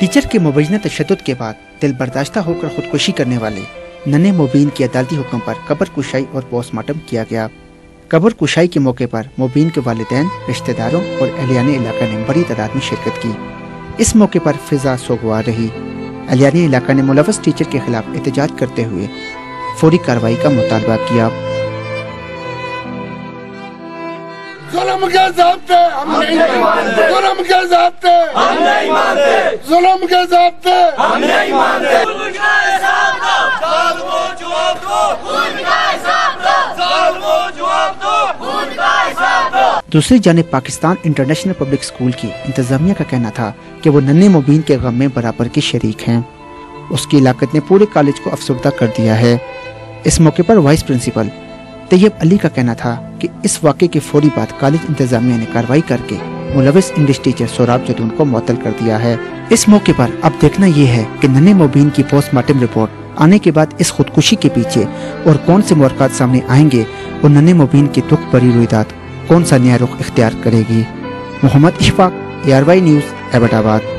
Teacher के मुबैना तशद्दुद के बाद दिल बर्दाश्ता होकर खुदकुशी करने वाले नन्हे मुबीन की अदालती हुक्म पर कब्र कुशाई और पोस्टमार्टम किया गया। कब्र कुशाई के मौके पर मुबीन के वालिदैन, रिश्तेदारों और अहलियाने इलाका ने बड़ी तादाद में शिरकत की। इस मौके पर फिजा सोगवार रही। अहलियाने इलाका ने मुलव्वस टीचर के खिलाफ एहतजाज करते हुए फौरी कार्रवाई का मुतालबा किया। जुल्म के ज़ाब्ते हम नहीं मानते, जुल्म के ज़ाब्ते हम नहीं मानते, जुल्म के ज़ाब्ते हम नहीं मानते। दूसरी जानिब पाकिस्तान इंटरनेशनल पब्लिक स्कूल की इंतजामिया का कहना था कि वो नन्हे मुबीन के गम में बराबर के शरीक हैं। उसकी हिलाकत ने पूरे कॉलेज को अफसरदा कर दिया है। इस मौके पर वाइस प्रिंसिपल तैयब अली का कहना था कि इस वाक़े के फौरी बाद कॉलेज इंतजामिया ने कार्रवाई करके मुलव्वस इंग्लिश टीचर सोराब जदून को मुअत्तल कर दिया है। इस मौके पर अब देखना ये है कि नन्हे मुबीन की पोस्टमार्टम रिपोर्ट आने के बाद इस खुदकुशी के पीछे और कौन से मुहर्रकात सामने आएंगे और नन्हे मुबीन की दुख भरी रुईदात कौन सा नया रुख इख्तियार करेगी। Mohammad Ishfaq, ARY News, Abbottabad.